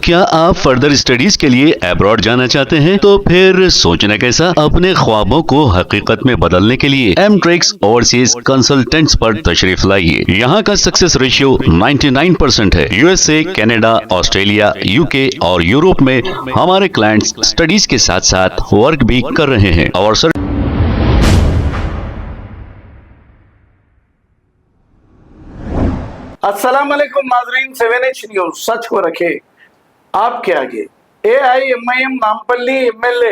क्या आप further studies के लिए अब्रॉड जाना चाहते हैं? तो फिर सोचना कैसा, अपने ख्वाबों को हकीकत में बदलने के लिए एमट्रिक्स ओवरसीज कंसल्टेंट्स पर तशरीफ लाइए। यहाँ का सक्सेस रेशियो 99% है। यूएसए, कनाडा, ऑस्ट्रेलिया, यूके और यूरोप में हमारे क्लाइंट्स स्टडीज के साथ साथ वर्क भी कर रहे हैं और अस्सलाम वालेकुम नाजरीन, 7H न्यूज सच को रखे आपके आगे। AIMIM नामपल्ली MLA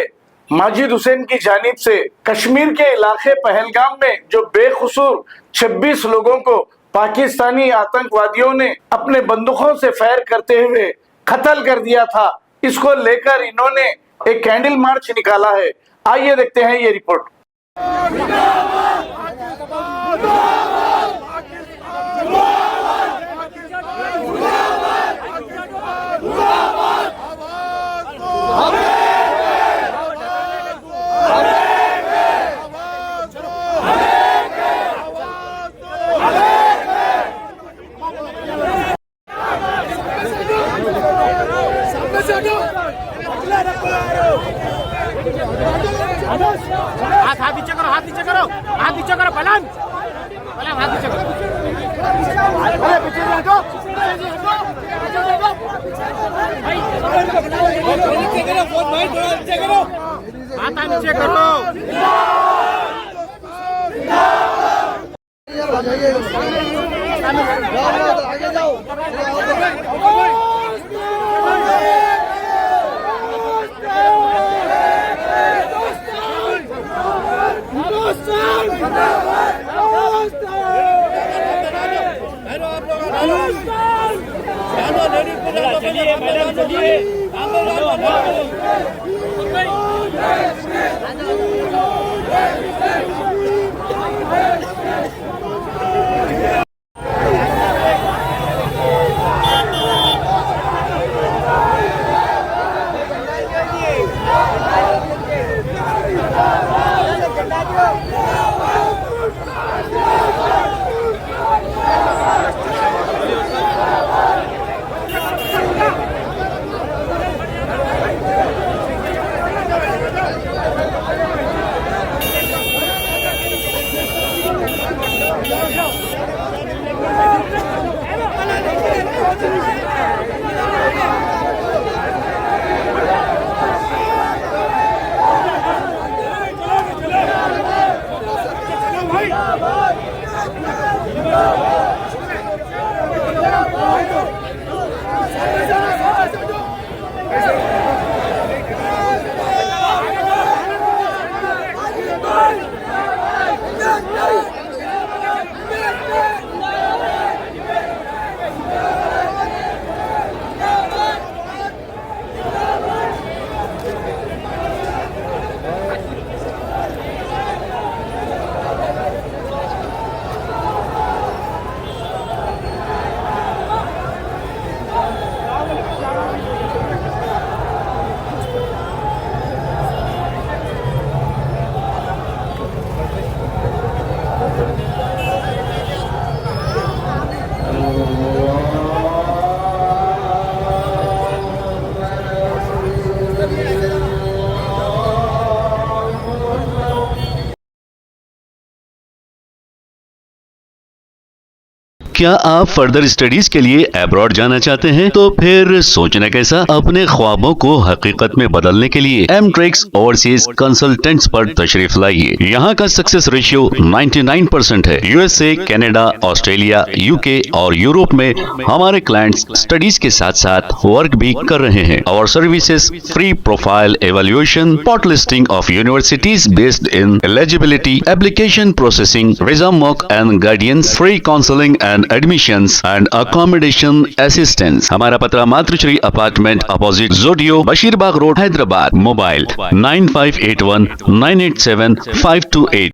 माजिद हुसैन की जानिब से कश्मीर के इलाके पहलगाम में जो बेकसूर 26 लोगों को पाकिस्तानी आतंकवादियों ने अपने बंदूकों से फायर करते हुए कत्ल कर दिया था, इसको लेकर इन्होंने एक कैंडल मार्च निकाला है। आइए देखते हैं ये रिपोर्ट। हाथ नीचे करो, हाथ नीचे करो, हाथ नीचे करो, पलंग पलंग हाथ नीचे करो, पीछे हटो, नीचे करो, बहुत भाई थोड़ा नीचे करो, हाथ नीचे करो। आगे जाओ, चलिए मैडम, चलिए क्या आप फर्दर स्टडीज के लिए अब्रॉड जाना चाहते हैं? तो फिर सोचना कैसा, अपने ख्वाबों को हकीकत में बदलने के लिए एमट्रिक्स ओवरसीज कंसल्टेंट्स पर तशरीफ लाइए। यहाँ का सक्सेस रेशियो 99% है। यूएसए, कनाडा, ऑस्ट्रेलिया, यूके और यूरोप में हमारे क्लाइंट्स स्टडीज के साथ साथ वर्क भी कर रहे हैं और services free profile evaluation, spot listing of universities based in eligibility, application processing, visa mock and guidance, free counselling and admissions and accommodation assistance. हमारा पता मातृश्री अपार्टमेंट अपोजिट जोडियो, बशीरबाग रोड, हैदराबाद। मोबाइल 9581987528।